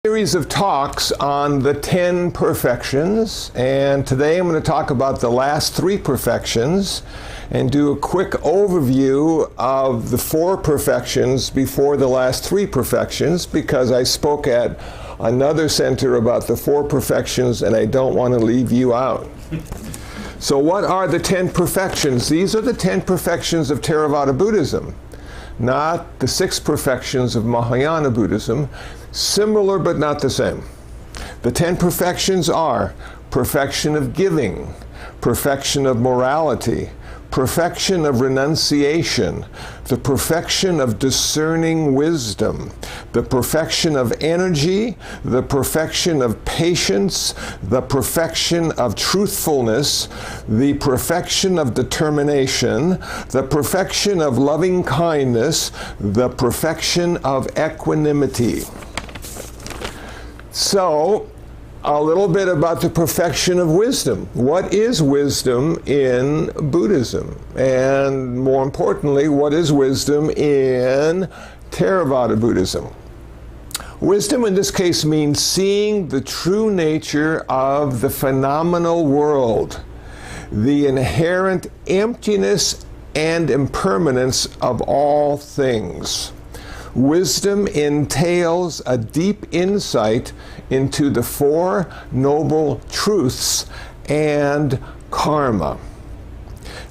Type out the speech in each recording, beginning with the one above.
Series of talks on the 10 perfections, and today I'm going to talk about the last 3 perfections and do a quick overview of the 4 perfections before the last 3 perfections, because I spoke at another center about the 4 perfections and I don't want to leave you out. So what are the 10 perfections? These are the 10 perfections of Theravada Buddhism, not the 6 perfections of Mahayana Buddhism. Similar but not the same. The 10 perfections are perfection of giving, perfection of morality, perfection of renunciation, the perfection of discerning wisdom, the perfection of energy, the perfection of patience, the perfection of truthfulness, the perfection of determination, the perfection of loving kindness, the perfection of equanimity. So, a little bit about the perfection of wisdom. What is wisdom in Buddhism? And more importantly, what is wisdom in Theravada Buddhism? Wisdom in this case means seeing the true nature of the phenomenal world, the inherent emptiness and impermanence of all things. Wisdom entails a deep insight into the 4 noble truths and karma.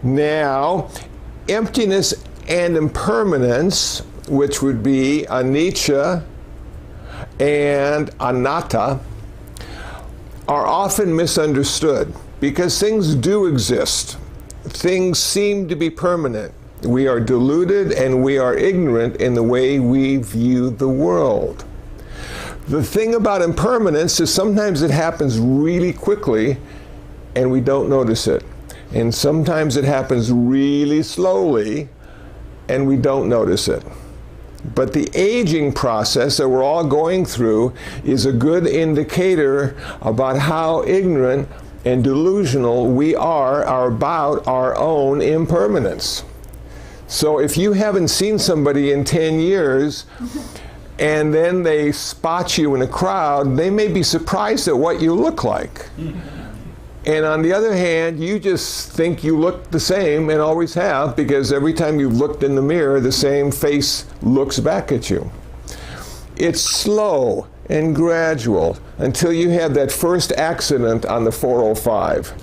Now, emptiness and impermanence, which would be anicca and anatta, are often misunderstood because things do exist. Things seem to be permanent. We are deluded and we are ignorant in the way we view the world. The thing about impermanence is sometimes it happens really quickly and we don't notice it. And sometimes it happens really slowly and we don't notice it. But the aging process that we're all going through is a good indicator about how ignorant and delusional we are about our own impermanence. So if you haven't seen somebody in 10 years and then they spot you in a crowd, they may be surprised at what you look like. And on the other hand, you just think you look the same and always have, because every time you've looked in the mirror, the same face looks back at you. It's slow and gradual until you have that first accident on the 405.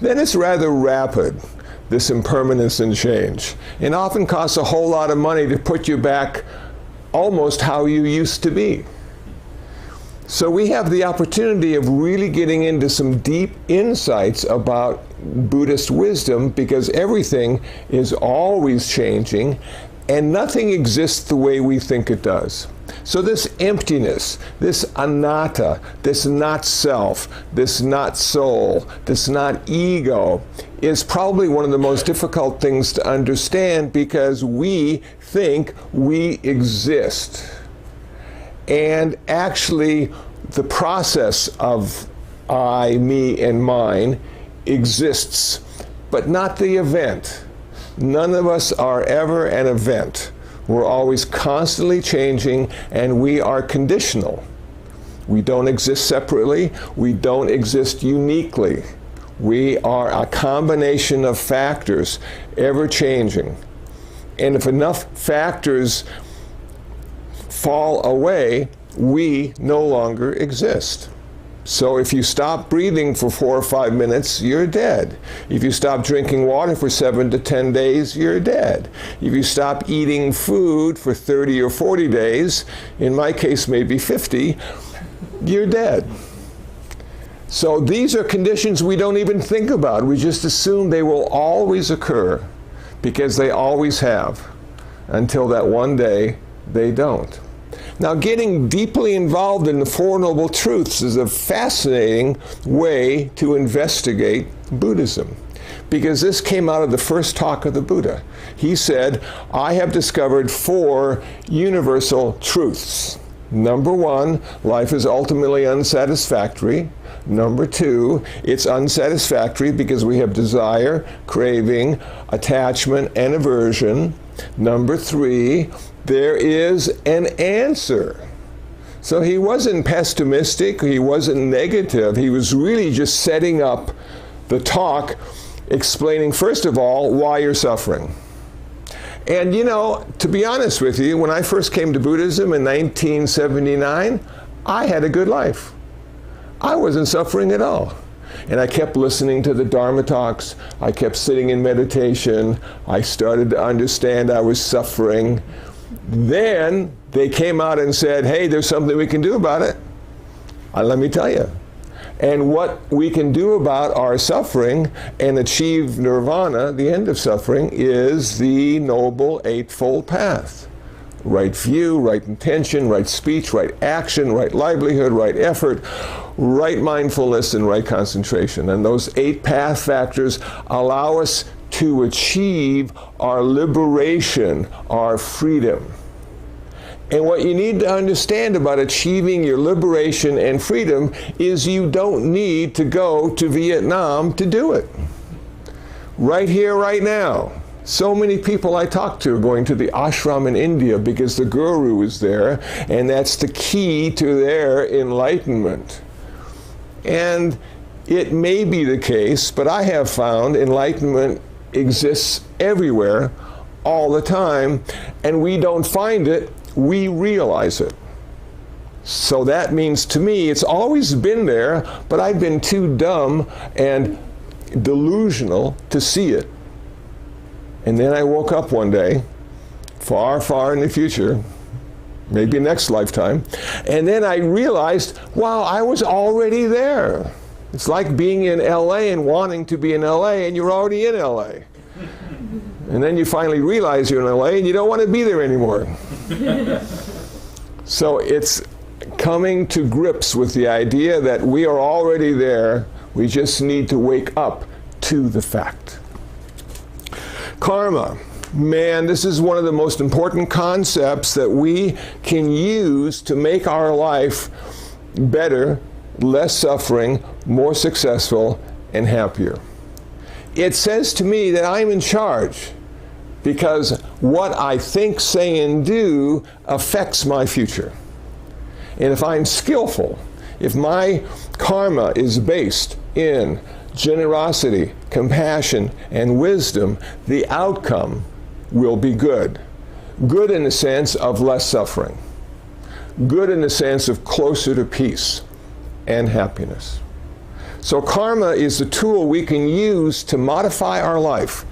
Then it's rather rapid, this impermanence and change, and often costs a whole lot of money to put you back almost how you used to be. So we have the opportunity of really getting into some deep insights about Buddhist wisdom, because everything is always changing and nothing exists the way we think it does. So this emptiness, this anatta, this not self, this not soul, this not ego, is probably one of the most difficult things to understand, because we think we exist. And actually, the process of I, me, and mine exists, but not the event. None of us are ever an event. We're always constantly changing, and we are conditional. We don't exist separately. We don't exist uniquely. We are a combination of factors, ever changing. And if enough factors fall away, we no longer exist. So if you stop breathing for 4 or 5 minutes, you're dead. If you stop drinking water for 7 to 10 days, you're dead. If you stop eating food for 30 or 40 days, in my case maybe 50, you're dead. So these are conditions we don't even think about. We just assume they will always occur, because they always have, until that one day they don't. Now, getting deeply involved in the 4 Noble Truths is a fascinating way to investigate Buddhism, because this came out of the first talk of the Buddha. He said, I have discovered 4 universal truths. Number 1, life is ultimately unsatisfactory. Number 2, it's unsatisfactory because we have desire, craving, attachment, and aversion. Number 3, there is an answer. So he wasn't pessimistic, he wasn't negative, he was really just setting up the talk, explaining first of all why you're suffering. And you know, to be honest with you, when I first came to Buddhism in 1979, I had a good life. I wasn't suffering at all. And I kept listening to the Dhamma talks. I kept sitting in meditation. I started to understand I was suffering. Then they came out and said, hey, there's something we can do about it. Let me tell you. And what we can do about our suffering and achieve nirvana, the end of suffering, is the Noble Eightfold Path. Right view, right intention, right speech, right action, right livelihood, right effort, right mindfulness, and right concentration. And those 8 path factors allow us to achieve our liberation, our freedom. And what you need to understand about achieving your liberation and freedom is you don't need to go to Vietnam to do it. Right here, right now. So many people I talk to are going to the ashram in India because the guru is there, and that's the key to their enlightenment. And it may be the case, but I have found enlightenment exists everywhere, all the time, and we don't find it, we realize it. So that means to me, it's always been there, but I've been too dumb and delusional to see it. And then I woke up one day, far, far in the future, maybe next lifetime, and then I realized, wow, I was already there. It's like being in LA and wanting to be in LA, and you're already in LA. And then you finally realize you're in LA and you don't want to be there anymore. So it's coming to grips with the idea that we are already there, we just need to wake up to the fact. Karma. Man, this is one of the most important concepts that we can use to make our life better, less suffering, more successful, and happier. It says to me that I'm in charge because what I think, say, and do affects my future. And if I'm skillful, if my karma is based in generosity, compassion, and wisdom, the outcome will be good. Good in the sense of less suffering. Good in the sense of closer to peace and happiness. So karma is the tool we can use to modify our life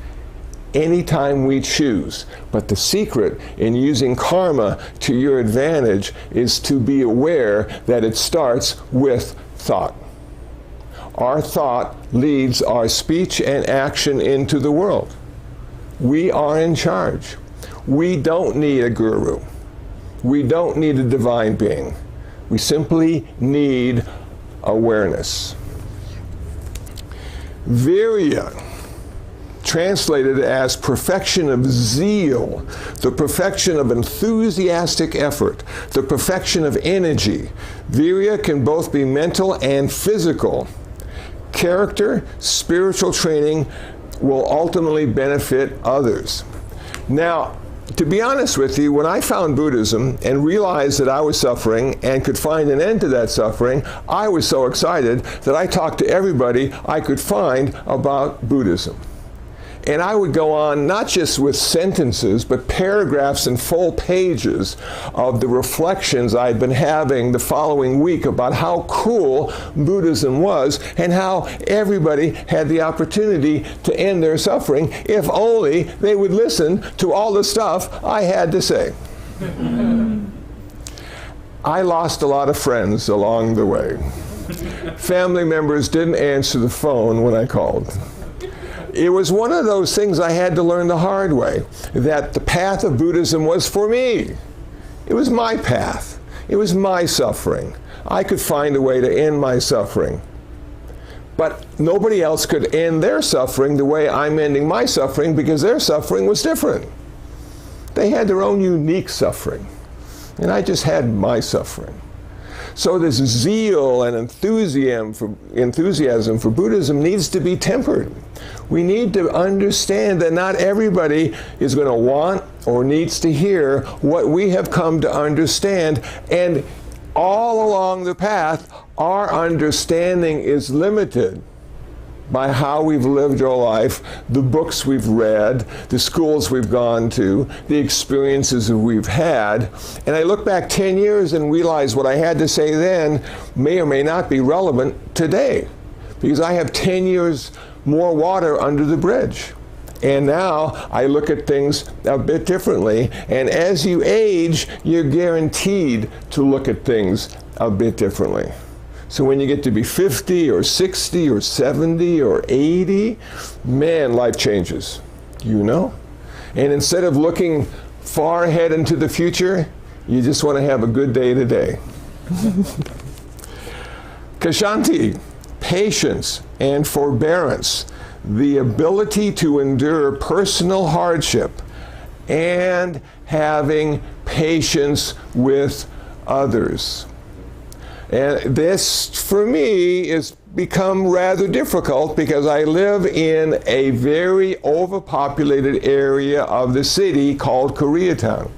anytime we choose. But the secret in using karma to your advantage is to be aware that it starts with thought. Our thought leads our speech and action into the world. We are in charge. We don't need a guru. We don't need a divine being. We simply need awareness. Virya, translated as perfection of zeal, the perfection of enthusiastic effort, the perfection of energy. Virya can both be mental and physical. Character, spiritual training will ultimately benefit others. Now, to be honest with you, when I found Buddhism and realized that I was suffering and could find an end to that suffering, I was so excited that I talked to everybody I could find about Buddhism. And I would go on not just with sentences, but paragraphs and full pages of the reflections I'd been having the following week about how cool Buddhism was and how everybody had the opportunity to end their suffering if only they would listen to all the stuff I had to say. I lost a lot of friends along the way. Family members didn't answer the phone when I called. It was one of those things I had to learn the hard way, that the path of Buddhism was for me. It was my path. It was my suffering. I could find a way to end my suffering. But nobody else could end their suffering the way I'm ending my suffering because their suffering was different. They had their own unique suffering, and I just had my suffering. So this zeal and enthusiasm for Buddhism needs to be tempered. We need to understand that not everybody is going to want or needs to hear what we have come to understand. And all along the path, our understanding is limited by how we've lived our life, the books we've read, the schools we've gone to, the experiences that we've had. And I look back 10 years and realize what I had to say then may or may not be relevant today, because I have 10 years more water under the bridge. And now I look at things a bit differently. And as you age, you're guaranteed to look at things a bit differently. So when you get to be 50 or 60 or 70 or 80, man, life changes, you know? And instead of looking far ahead into the future, you just want to have a good day today. Kshanti, patience and forbearance, the ability to endure personal hardship and having patience with others. And this, for me, has become rather difficult because I live in a very overpopulated area of the city called Koreatown.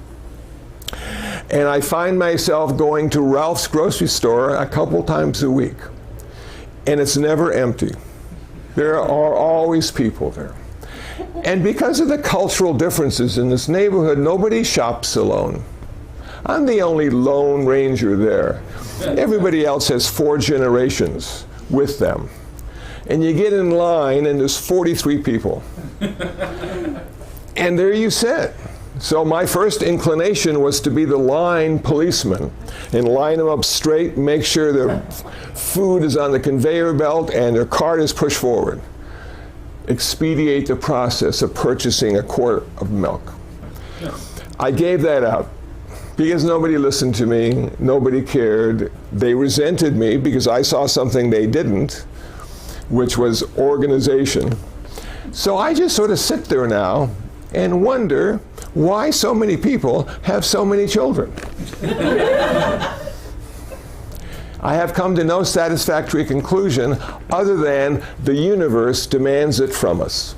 And I find myself going to Ralph's grocery store a couple times a week. And it's never empty. There are always people there. And because of the cultural differences in this neighborhood, nobody shops alone. I'm the only lone ranger there. Everybody else has 4 generations with them. And you get in line and there's 43 people. And there you sit. So my first inclination was to be the line policeman and line them up straight, make sure their food is on the conveyor belt and their cart is pushed forward. Expedite the process of purchasing a quart of milk. I gave that up because nobody listened to me, nobody cared. They resented me because I saw something they didn't, which was organization. So I just sort of sit there now and wonder why so many people have so many children. I have come to no satisfactory conclusion other than the universe demands it from us.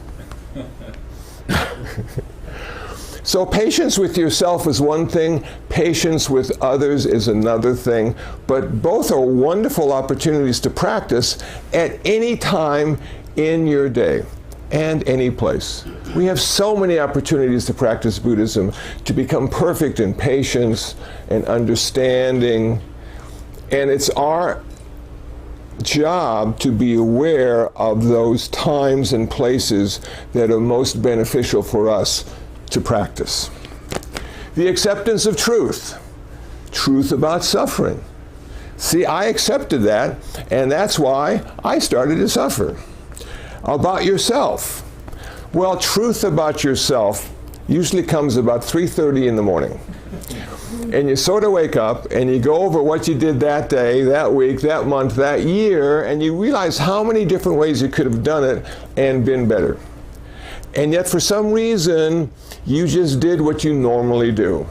So patience with yourself is one thing, patience with others is another thing, but both are wonderful opportunities to practice at any time in your day and any place. We have so many opportunities to practice Buddhism, to become perfect in patience and understanding, and it's our job to be aware of those times and places that are most beneficial for us to practice. The acceptance of truth, truth about suffering. See, I accepted that, and that's why I started to suffer. About yourself. Well, truth about yourself usually comes about 3:30 in the morning. And you sort of wake up and you go over what you did that day, that week, that month, that year, and you realize how many different ways you could have done it and been better. And yet for some reason, you just did what you normally do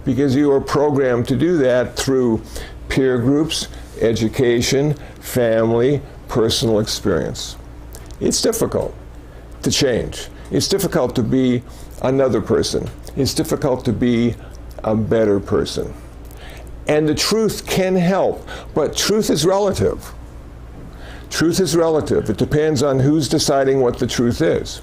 because you were programmed to do that through peer groups, education, family, personal experience. It's difficult to change. It's difficult to be another person. It's difficult to be a better person. And the truth can help, but truth is relative. Truth is relative. It depends on who's deciding what the truth is.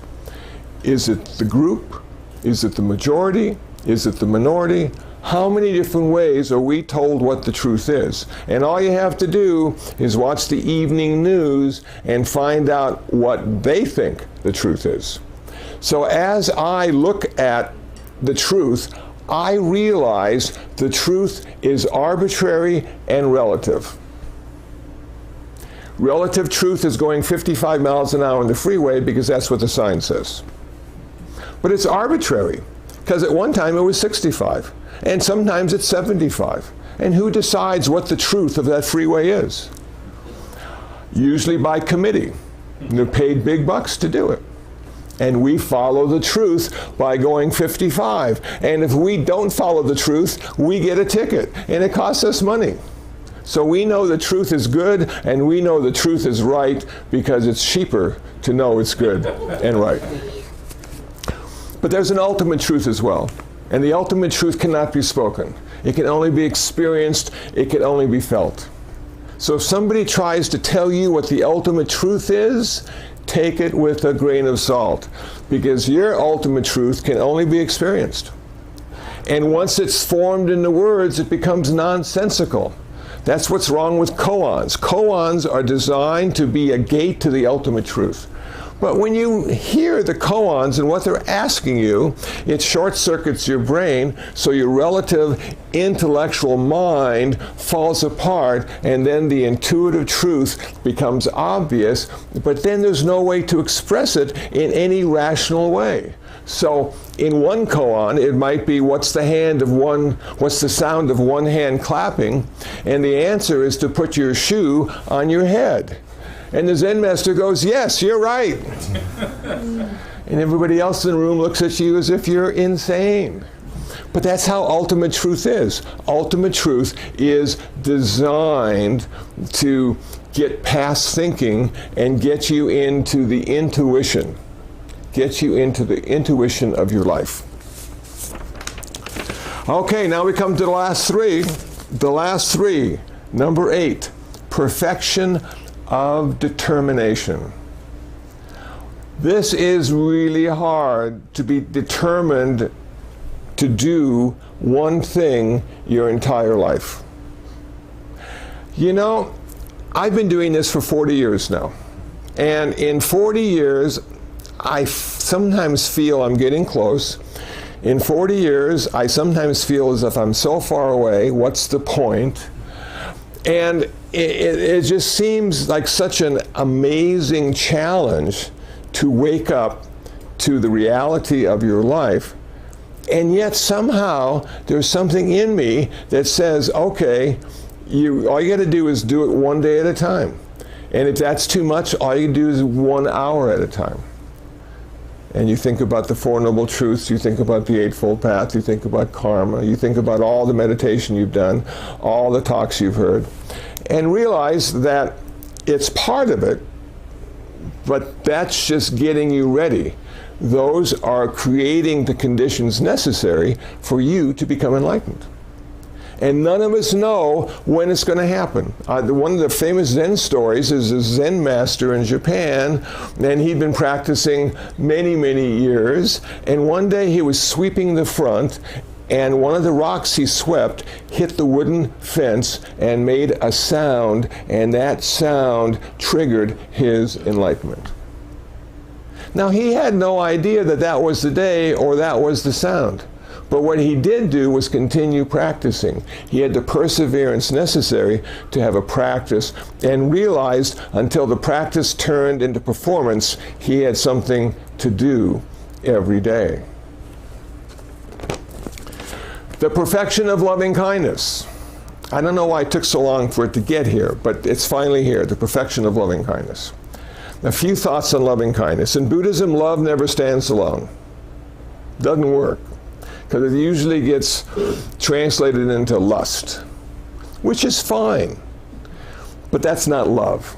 Is it the group? Is it the majority? Is it the minority? How many different ways are we told what the truth is? And all you have to do is watch the evening news and find out what they think the truth is. So as I look at the truth, I realize the truth is arbitrary and relative. Relative truth is going 55 miles an hour on the freeway because that's what the sign says. But it's arbitrary, because at one time it was 65, and sometimes it's 75. And who decides what the truth of that freeway is? Usually by committee. They're paid big bucks to do it. And we follow the truth by going 55. And if we don't follow the truth, we get a ticket, and it costs us money. So we know the truth is good, and we know the truth is right because it's cheaper to know it's good and right. But there's an ultimate truth as well, and the ultimate truth cannot be spoken. It can only be experienced. It can only be felt. So if somebody tries to tell you what the ultimate truth is, take it with a grain of salt, because your ultimate truth can only be experienced. And once it's formed into words, it becomes nonsensical. That's what's wrong with koans. Koans are designed to be a gate to the ultimate truth. But when you hear the koans and what they're asking you, it short circuits your brain, so your relative intellectual mind falls apart, and then the intuitive truth becomes obvious, but then there's no way to express it in any rational way. So in one koan, it might be, what's the sound of one hand clapping? And the answer is to put your shoe on your head. And the Zen master goes, yes, you're right. And everybody else in the room looks at you as if you're insane. But that's how ultimate truth is. Ultimate truth is designed to get past thinking and get you into the intuition. Get you into the intuition of your life. Okay, now we come to the last three. The last three. Number 8, perfection of determination. This is really hard, to be determined to do one thing your entire life. You know, I've been doing this for 40 years now. And in 40 years, I sometimes feel I'm getting close. In 40 years, I sometimes feel as if I'm so far away, what's the point? And it just seems like such an amazing challenge to wake up to the reality of your life. And yet somehow there's something in me that says, okay, all you got to do is do it one day at a time. And if that's too much, all you do is 1 hour at a time. And you think about the Four Noble Truths, you think about the Eightfold Path, you think about karma, you think about all the meditation you've done, all the talks you've heard, and realize that it's part of it, but that's just getting you ready. Those are creating the conditions necessary for you to become enlightened. And none of us know when it's going to happen. One of the famous Zen stories is a Zen master in Japan, and he'd been practicing many, many years, and one day he was sweeping the front, and one of the rocks he swept hit the wooden fence and made a sound, and that sound triggered his enlightenment. Now, he had no idea that that was the day or that was the sound. But what he did do was continue practicing. He had the perseverance necessary to have a practice, and realized until the practice turned into performance, he had something to do every day. The perfection of loving kindness. I don't know why it took so long for it to get here, but it's finally here, the perfection of loving kindness. A few thoughts on loving kindness. In Buddhism, love never stands alone. Doesn't work, because it usually gets translated into lust, which is fine, but that's not love.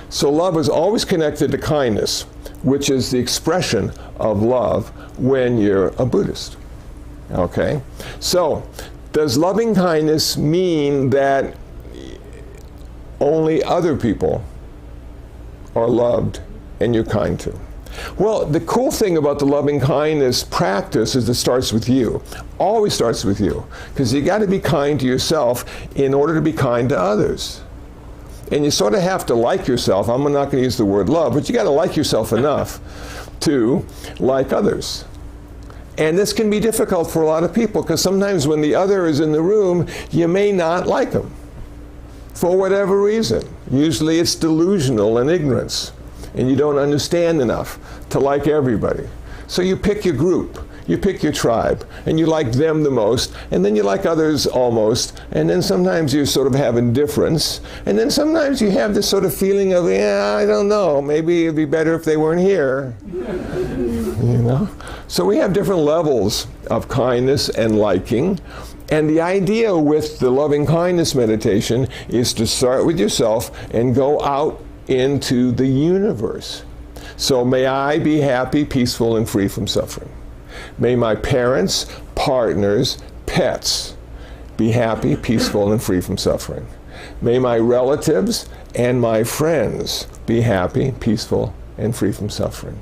So love is always connected to kindness, which is the expression of love when you're a Buddhist. Okay? So, does loving kindness mean that only other people are loved and you're kind to? Well, the cool thing about the loving kindness practice is it starts with you. Always starts with you. Because you got to be kind to yourself in order to be kind to others. And you sort of have to like yourself. I'm not going to use the word love, but you got to like yourself enough to like others. And this can be difficult for a lot of people, because sometimes when the other is in the room, you may not like them for whatever reason. Usually it's delusional and ignorance, and you don't understand enough to like everybody. So you pick your group, you pick your tribe, and you like them the most, and then you like others almost, and then sometimes you sort of have indifference, and then sometimes you have this sort of feeling of, yeah, I don't know, maybe it'd be better if they weren't here. You know? So we have different levels of kindness and liking. And the idea with the loving kindness meditation is to start with yourself and go out into the universe. So may I be happy, peaceful, and free from suffering. May my parents, partners, pets be happy, peaceful, and free from suffering. May my relatives and my friends be happy, peaceful, and free from suffering.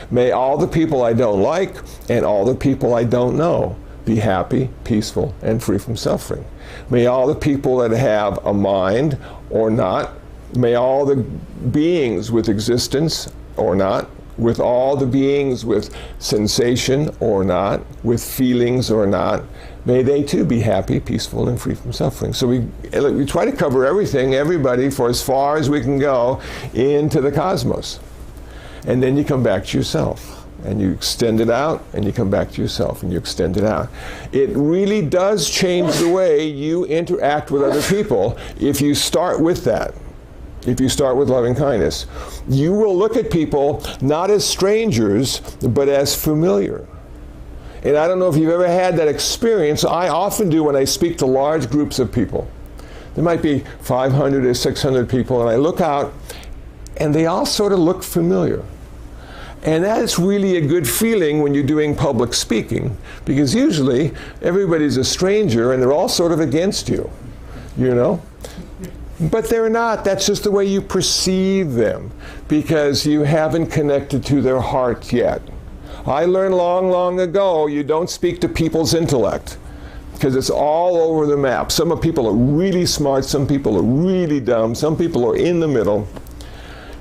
May all the people I don't like and all the people I don't know be happy, peaceful, and free from suffering. May all the people that have a mind or not, may all the beings with existence or not, with all the beings with sensation or not, with feelings or not, may they too be happy, peaceful, and free from suffering. So we try to cover everything, everybody, for as far as we can go into the cosmos. And then you come back to yourself, and you extend it out, and you come back to yourself, and you extend it out. It really does change the way you interact with other people if you start with that. If you start with loving kindness, you will look at people not as strangers, but as familiar. And I don't know if you've ever had that experience. I often do when I speak to large groups of people. There might be 500 or 600 people, and I look out, and they all sort of look familiar. And that's really a good feeling when you're doing public speaking, because usually everybody's a stranger, and they're all sort of against you, you know? But they're not. That's just the way you perceive them, because you haven't connected to their heart yet. I learned long, long ago, you don't speak to people's intellect, because it's all over the map. Some people are really smart, some people are really dumb, some people are in the middle.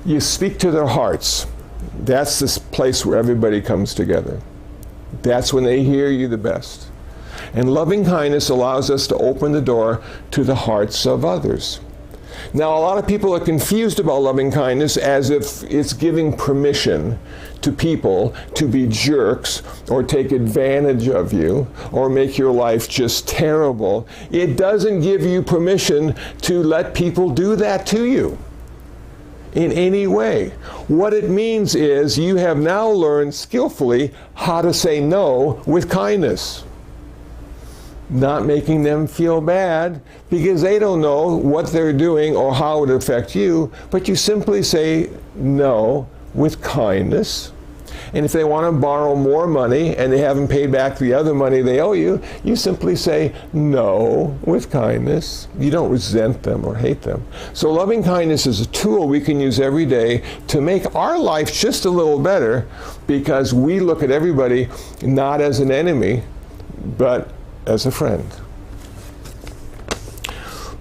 You speak to their hearts. That's this place where everybody comes together. That's when they hear you the best. And loving kindness allows us to open the door to the hearts of others. Now, a lot of people are confused about loving kindness as if it's giving permission to people to be jerks or take advantage of you or make your life just terrible. It doesn't give you permission to let people do that to you in any way. What it means is you have now learned skillfully how to say no with kindness. Not making them feel bad because they don't know what they're doing or how it affects you, but you simply say no with kindness. And if they want to borrow more money and they haven't paid back the other money they owe you, you simply say no with kindness. You don't resent them or hate them. So loving kindness is a tool we can use every day to make our life just a little better, because we look at everybody not as an enemy, but as a friend.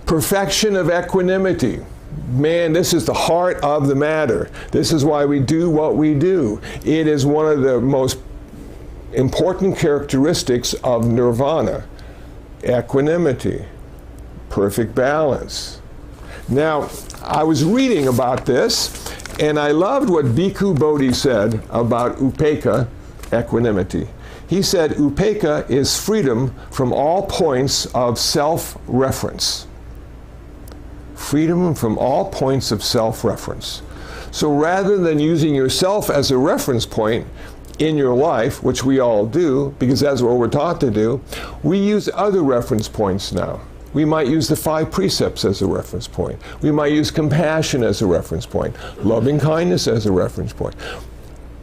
Perfection of equanimity. Man, this is the heart of the matter. This is why we do what we do. It is one of the most important characteristics of nirvana. Equanimity. Perfect balance. Now, I was reading about this, and I loved what Bhikkhu Bodhi said about upekkha, equanimity. He said, upekkha is freedom from all points of self-reference. Freedom from all points of self-reference. So rather than using yourself as a reference point in your life, which we all do, because that's what we're taught to do, we use other reference points now. We might use the 5 precepts as a reference point. We might use compassion as a reference point, loving kindness as a reference point.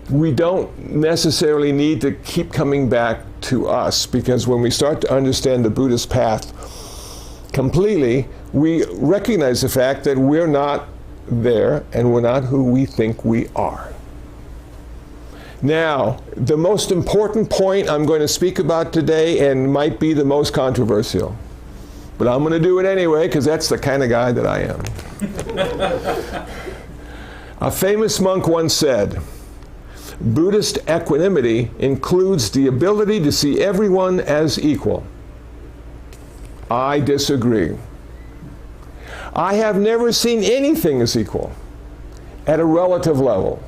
We don't necessarily need to keep coming back to us, because when we start to understand the Buddhist path completely, we recognize the fact that we're not there and we're not who we think we are. Now, the most important point I'm going to speak about today, and might be the most controversial, but I'm going to do it anyway because that's the kind of guy that I am. A famous monk once said, Buddhist equanimity includes the ability to see everyone as equal. I disagree. I have never seen anything as equal at a relative level.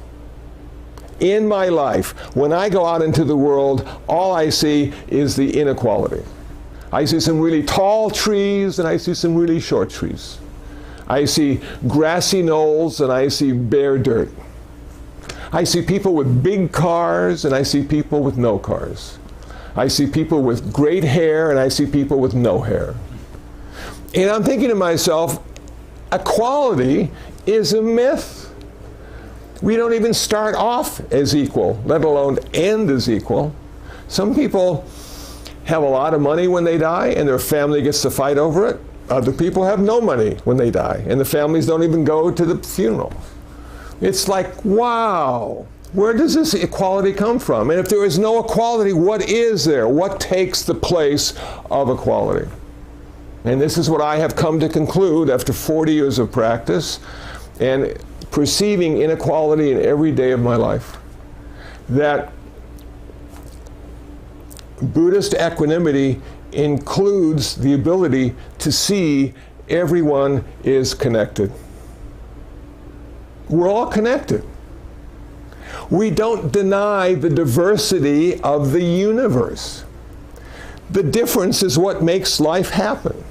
In my life, when I go out into the world, all I see is the inequality. I see some really tall trees and I see some really short trees. I see grassy knolls and I see bare dirt. I see people with big cars and I see people with no cars. I see people with great hair and I see people with no hair. And I'm thinking to myself, equality is a myth. We don't even start off as equal, let alone end as equal. Some people have a lot of money when they die and their family gets to fight over it. Other people have no money when they die and the families don't even go to the funeral. It's like, wow, where does this equality come from? And if there is no equality, what is there? What takes the place of equality? And this is what I have come to conclude after 40 years of practice and perceiving inequality in every day of my life. That Buddhist equanimity includes the ability to see everyone is connected. We're all connected. We don't deny the diversity of the universe. The difference is what makes life happen.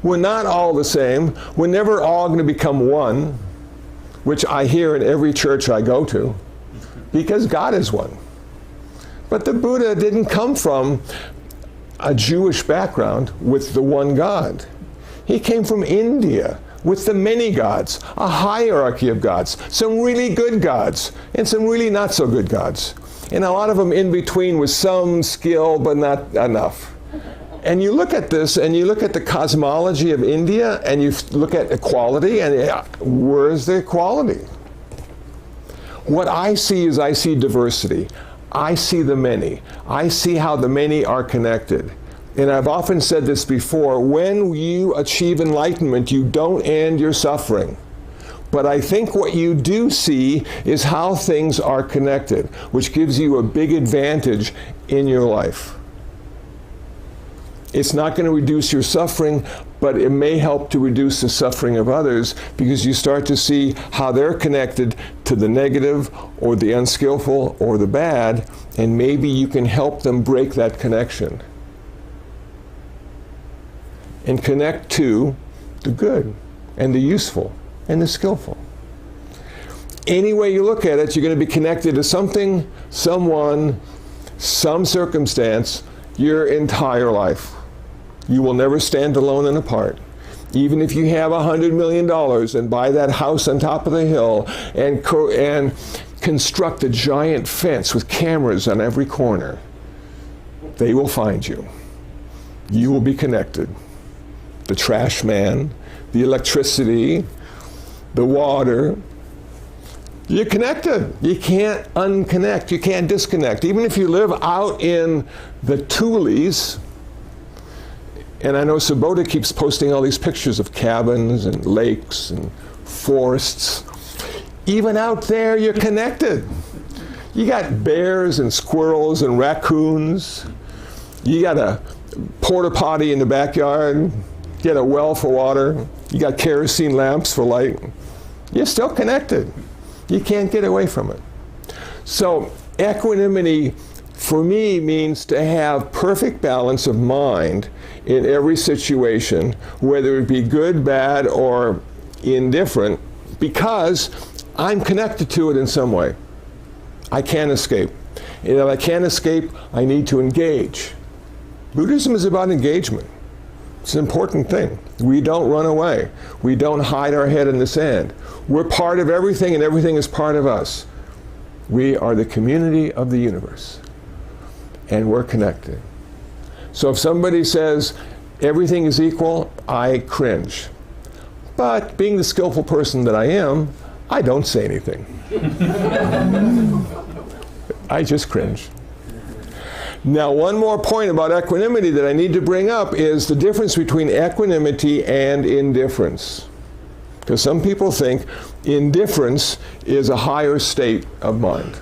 We're not all the same. We're never all going to become one, which I hear in every church I go to, because God is one. But the Buddha didn't come from a Jewish background with the one God. He came from India with the many gods, a hierarchy of gods, some really good gods and some really not so good gods, and a lot of them in between with some skill but not enough. And you look at this and you look at the cosmology of India and you look at equality, and where's the equality? What I see is I see diversity. I see the many. I see how the many are connected. And I've often said this before, when you achieve enlightenment, you don't end your suffering. But I think what you do see is how things are connected, which gives you a big advantage in your life. It's not going to reduce your suffering, but it may help to reduce the suffering of others, because you start to see how they're connected to the negative or the unskillful or the bad, and maybe you can help them break that connection and connect to the good and the useful and the skillful. Any way you look at it, you're going to be connected to something, someone, some circumstance your entire life. You will never stand alone and apart. Even if you have $100 million and buy that house on top of the hill and construct a giant fence with cameras on every corner, they will find you. You will be connected. The trash man, the electricity, the water. You're connected. You can't unconnect. You can't disconnect. Even if you live out in the Tules, and I know Sabota keeps posting all these pictures of cabins and lakes and forests. Even out there, you're connected. You got bears and squirrels and raccoons. You got a porta potty in the backyard. You got a well for water. You got kerosene lamps for light. You're still connected. You can't get away from it. So equanimity for me means to have perfect balance of mind in every situation, whether it be good, bad, or indifferent, because I'm connected to it in some way. I can't escape. And if I can't escape, I need to engage. Buddhism is about engagement. It's an important thing. We don't run away. We don't hide our head in the sand. We're part of everything, and everything is part of us. We are the community of the universe, and we're connected. So if somebody says everything is equal, I cringe. But being the skillful person that I am, I don't say anything. I just cringe. Now, one more point about equanimity that I need to bring up is the difference between equanimity and indifference. Because some people think indifference is a higher state of mind.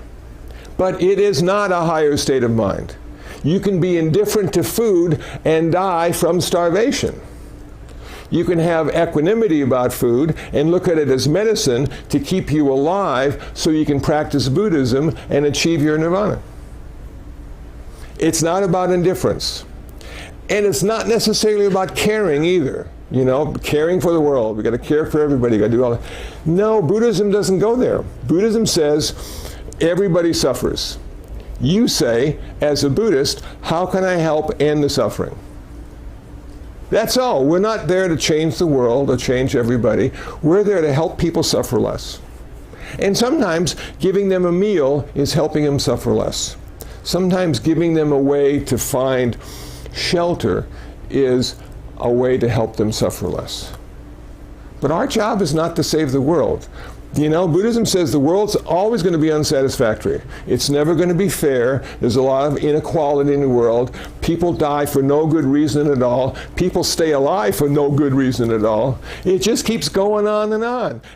But it is not a higher state of mind. You can be indifferent to food and die from starvation. You can have equanimity about food and look at it as medicine to keep you alive so you can practice Buddhism and achieve your nirvana. It's not about indifference. And it's not necessarily about caring either. You know, caring for the world. We've got to care for everybody. We've got to do all that. No, Buddhism doesn't go there. Buddhism says everybody suffers. You say, as a Buddhist, how can I help end the suffering? That's all. We're not there to change the world or change everybody. We're there to help people suffer less. And sometimes giving them a meal is helping them suffer less. Sometimes giving them a way to find shelter is a way to help them suffer less. But our job is not to save the world. You know, Buddhism says the world's always going to be unsatisfactory. It's never going to be fair. There's a lot of inequality in the world. People die for no good reason at all. People stay alive for no good reason at all. It just keeps going on.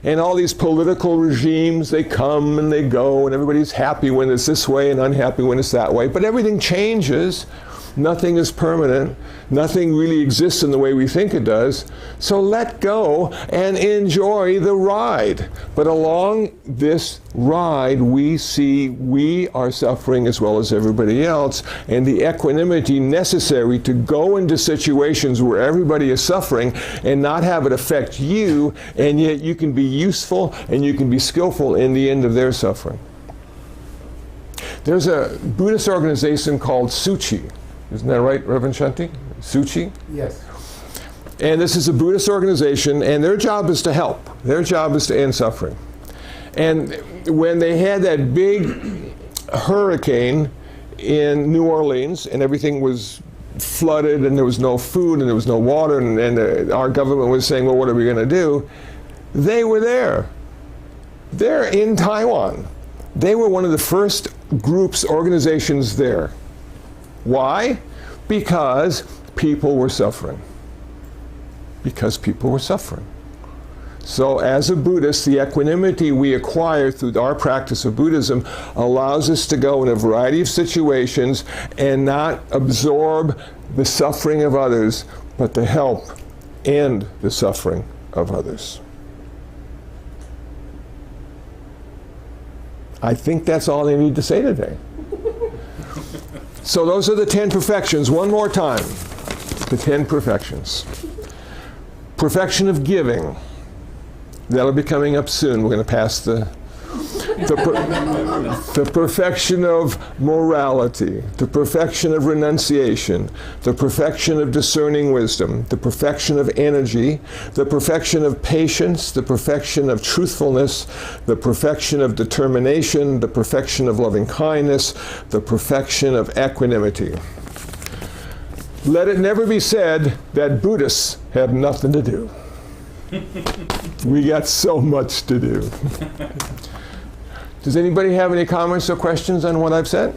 And all these political regimes, they come and they go, and everybody's happy when it's this way and unhappy when it's that way. But everything changes. Nothing is permanent. Nothing really exists in the way we think it does. So let go and enjoy the ride. But along this ride, we see we are suffering as well as everybody else, and the equanimity necessary to go into situations where everybody is suffering and not have it affect you, and yet you can be useful and you can be skillful in the end of their suffering. There's a Buddhist organization called Suchi. Isn't that right, Reverend Shanti? Suchi? Yes. And this is a Buddhist organization, and their job is to help. Their job is to end suffering. And when they had that big hurricane in New Orleans, and everything was flooded, and there was no food, and there was no water, and our government was saying, well, what are we going to do? They were there. They're in Taiwan. They were one of the first groups, organizations there. Why? Because people were suffering. Because people were suffering. So as a Buddhist, the equanimity we acquire through our practice of Buddhism allows us to go in a variety of situations and not absorb the suffering of others, but to help end the suffering of others. I think that's all I need to say today. So those are the 10 perfections. One more time. The 10 perfections. Perfection of giving. That'll be coming up soon. We're going to pass the perfection of morality, the perfection of renunciation, the perfection of discerning wisdom, the perfection of energy, the perfection of patience, the perfection of truthfulness, the perfection of determination, the perfection of loving kindness, the perfection of equanimity. Let it never be said that Buddhists have nothing to do. We got so much to do. Does anybody have any comments or questions on what I've said?